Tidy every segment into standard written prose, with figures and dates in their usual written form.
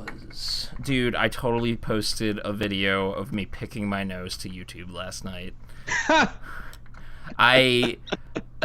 was. Dude, I totally posted a video of me picking my nose to YouTube last night.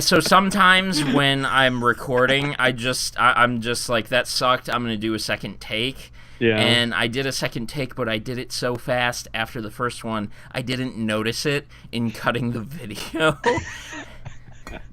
So sometimes when I'm recording, I'm just like, that sucked. I'm gonna do a second take. Yeah. And I did a second take, but I did it so fast after the first one, I didn't notice it in cutting the video.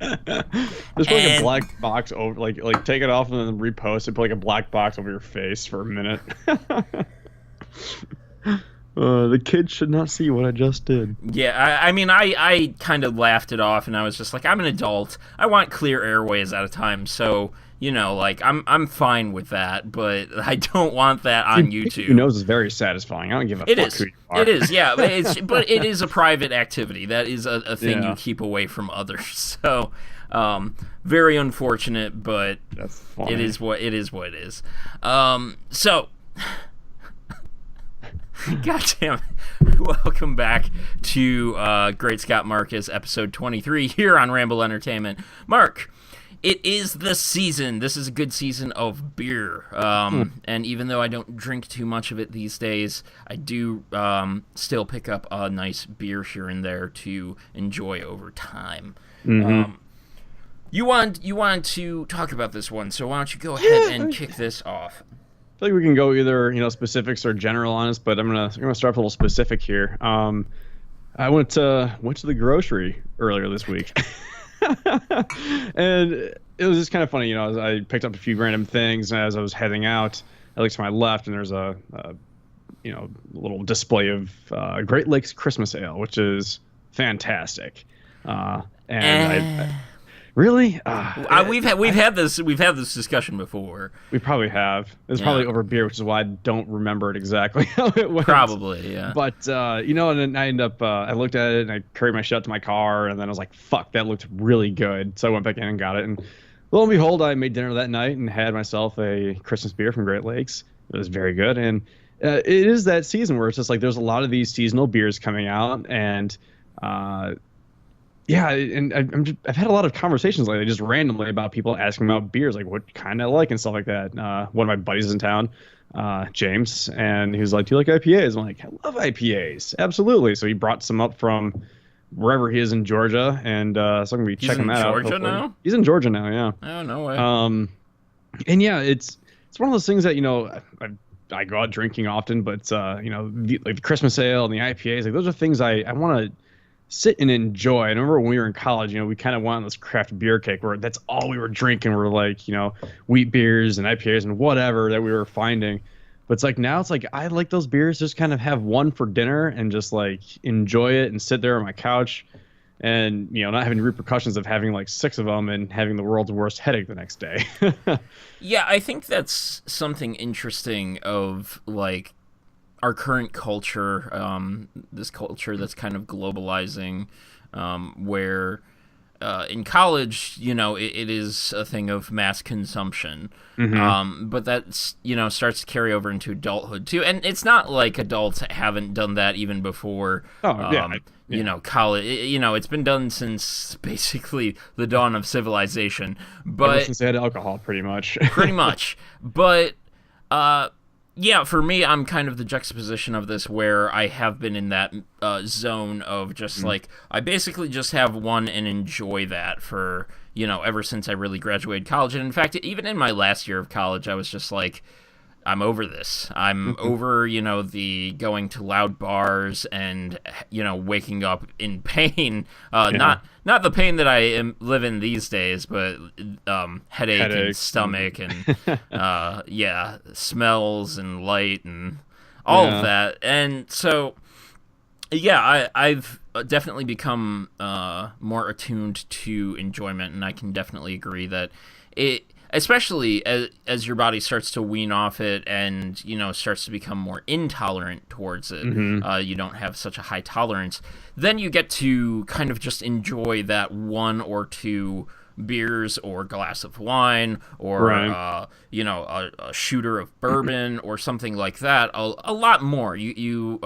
Just put like a black box over, like take it off and then repost it. Put like a black box over your face for a minute. The kids should not see what I just did. Yeah, I mean, I kind of laughed it off, and I was just like, I'm an adult. I want clear airways at a time, so, you know, like, I'm fine with that, but I don't want that on YouTube. Your nose is very satisfying. I don't give a fuck who you are. It is, yeah. But it is a private activity. That is a thing you keep away from others. So, very unfortunate, but that's funny. it is what it is. So... God damn it. Welcome back to Great Scott Marcus, episode 23, here on Ramble Entertainment. Mark, it is the season. This is a good season of beer. And even though I don't drink too much of it these days, I do still pick up a nice beer here and there to enjoy over time. Mm-hmm. You want to talk about this one, so why don't you go ahead and kick this off? I feel like we can go either, specifics or general on this, but I'm gonna start with a little specific here. I went to the grocery earlier this week, and it was just kind of funny. I picked up a few random things, and as I was heading out, I looked to my left, and there's a little display of Great Lakes Christmas Ale, which is fantastic. Really? We've had this discussion before. We probably have. It's probably over beer, which is why I don't remember it exactly how it went. Probably, yeah. But and then I end up I looked at it and I carried my shit out to my car, and then I was like, "Fuck, that looked really good." So I went back in and got it, and lo and behold, I made dinner that night and had myself a Christmas beer from Great Lakes. It was very good, and it is that season where it's just like there's a lot of these seasonal beers coming out, and yeah, and I've had a lot of conversations lately, just randomly, about people asking about beers, like what kind I like and stuff like that. One of my buddies is in town, James, and he was like, "Do you like IPAs?" I'm like, "I love IPAs, absolutely." So he brought some up from wherever he is in Georgia, and so I'm gonna be checking that out. He's in Georgia now? He's in Georgia now, yeah. Oh, no way. And yeah, it's one of those things that I go out drinking often, but like the Christmas ale and the IPAs, like those are things I want to sit and enjoy. I remember when we were in college, we kind of went on this craft beer kick where that's all we were drinking. We're like, wheat beers and IPAs and whatever that we were finding. But it's like now it's like I like those beers, just kind of have one for dinner and just like enjoy it and sit there on my couch and, not having repercussions of having like 6 of them and having the world's worst headache the next day. Yeah, I think that's something interesting of like our current culture, this culture that's kind of globalizing, where in college, it is a thing of mass consumption, but that's, starts to carry over into adulthood too. And it's not like adults haven't done that even before, college, it's been done since basically the dawn of civilization. But ever since they had alcohol, pretty much. But, yeah, for me, I'm kind of the juxtaposition of this where I have been in that zone of just like, I basically just have one and enjoy that for, ever since I really graduated college. And in fact, even in my last year of college, I was just like, I'm over this. I'm over, the going to loud bars and, waking up in pain. Not the pain that I live in these days, but headache and stomach and, smells and light and all of that. And so, yeah, I've definitely become more attuned to enjoyment, and I can definitely agree that it... Especially as your body starts to wean off it and, starts to become more intolerant towards it, you don't have such a high tolerance, then you get to kind of just enjoy that 1 or 2 beers or glass of wine or, a shooter of bourbon or something like that a lot more. You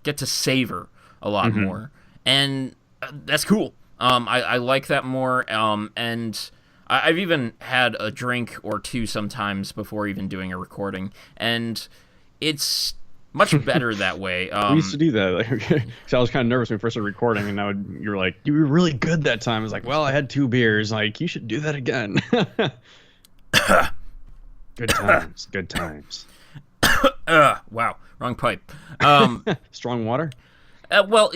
get to savor a lot more. And that's cool. I like that more. And I've even had a drink or two sometimes before even doing a recording. And, it's much better that way. We used to do that. Like, 'cause I was kind of nervous when we first started recording, and now you were like, you were really good that time. I was like, well, I had 2 beers. Like, you should do that again. Good times. Good times. Wow, wrong pipe. Strong water? Well,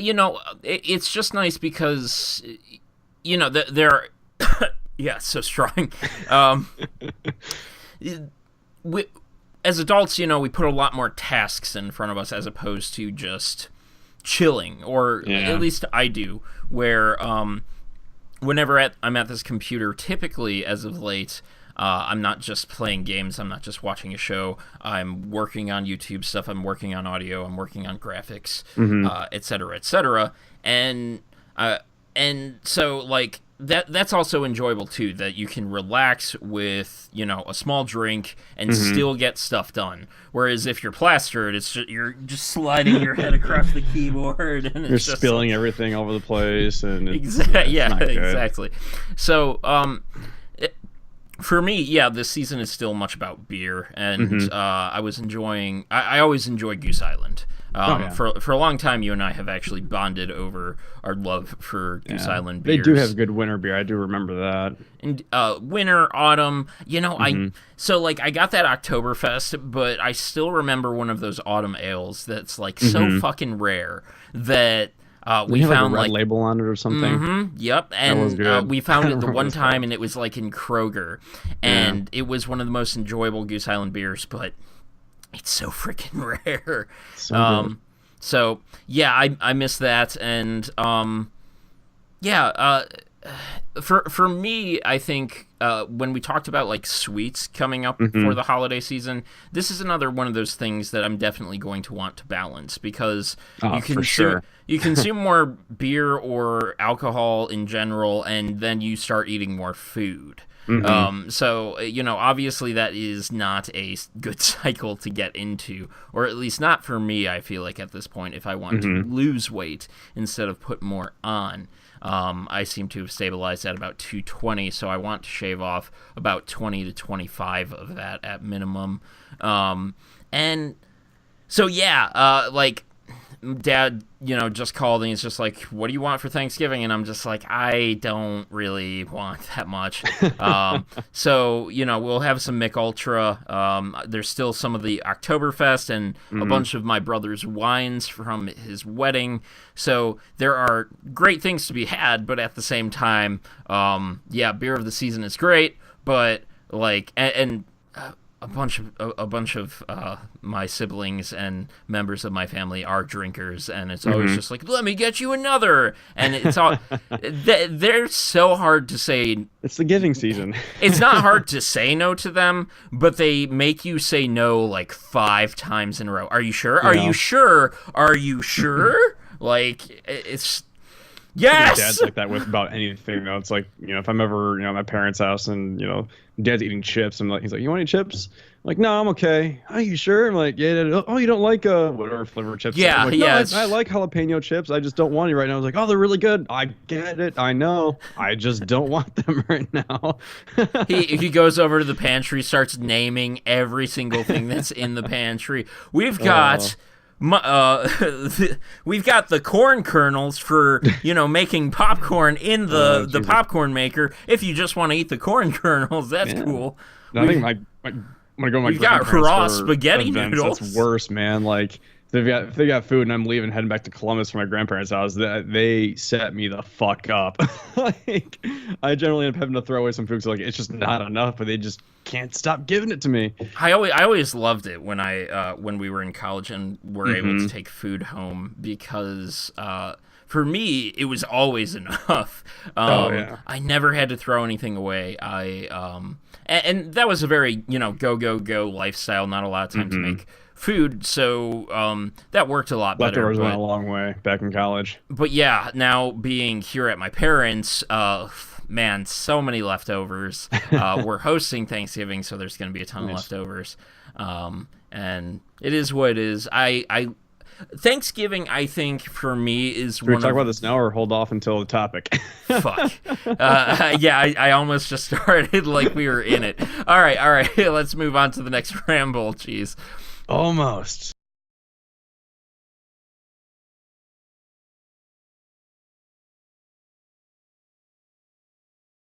it's just nice because, they're, yeah, so strong. We, as adults, we put a lot more tasks in front of us as opposed to just chilling, or at least I do, where whenever I'm at this computer, typically as of late, I'm not just playing games, I'm not just watching a show, I'm working on YouTube stuff, I'm working on audio, I'm working on graphics, et cetera, et cetera. And so, like, that's also enjoyable too, that you can relax with, a small drink and still get stuff done. Whereas if you're plastered, you're just sliding your head across the keyboard and you're spilling everything over the place, and exactly. So for me, this season is still much about beer, and I always enjoy Goose Island. For a long time, you and I have actually bonded over our love for Goose Island beers. They do have good winter beer. I do remember that. And winter, autumn, I got that Oktoberfest, but I still remember one of those autumn ales that's like so fucking rare that we found like a red label on it or something. Yep, and we found it the one time, and it was like in Kroger, and it was one of the most enjoyable Goose Island beers, but it's so freaking rare. So yeah, I miss that, and for me, I think when we talked about like sweets coming up for the holiday season, this is another one of those things that I'm definitely going to want to balance, because you consume more beer or alcohol in general, and then you start eating more food. So, obviously that is not a good cycle to get into, or at least not for me, I feel like, at this point, if I want to lose weight instead of put more on. I seem to have stabilized at about 220, so I want to shave off about 20 to 25 of that at minimum. And so, like, Dad, just called and he's just like, what do you want for Thanksgiving? And I'm just like, I don't really want that much. So, we'll have some Mick Ultra. There's still some of the Oktoberfest and a bunch of my brother's wines from his wedding. So there are great things to be had, but at the same time, beer of the season is great, but like, and a bunch of my siblings and members of my family are drinkers, and it's always just like, let me get you another, and it's all they're so hard to say. It's the giving season. It's not hard to say no to them, but they make you say no like 5 times in a row. Are you sure? Are you sure? Are you sure? Like, it's yes. My dad's like that with about anything though. It's like, if I'm ever at my parents' house and Dad's eating chips, he's like, you want any chips? I'm like, no, I'm okay. Are you sure? I'm like, yeah. Oh, you don't like whatever flavor chips? Yeah, like, no, I like jalapeno chips. I just don't want any right now. I was like, oh, they're really good. I get it. I know. I just don't want them right now. He goes over to the pantry, starts naming every single thing that's in the pantry. We've got. We've got the corn kernels for making popcorn in the popcorn maker. If you just want to eat the corn kernels, that's cool. No, I think I'm gonna go. We've got raw spaghetti noodles. That's worse, man. Like, if they got food and I'm leaving, heading back to Columbus for my grandparents' house, they set me the fuck up. Like, I generally end up having to throw away some food, so like it's just not enough, but they just can't stop giving it to me. I always loved it when we were in college and were able to take food home, because for me it was always enough. I never had to throw anything away. And that was a very go lifestyle. Not a lot of time to make food, so that worked a lot better. Leftovers went a long way back in college. But yeah, now being here at my parents', man, so many leftovers. We're hosting Thanksgiving, so there's going to be a ton of leftovers. And it is what it is. Thanksgiving, I think, for me is Should we one talk of... about this now or hold off until the topic? Fuck. Yeah, I almost just started like we were in it. All right. Let's move on to the next ramble. Jeez. Almost.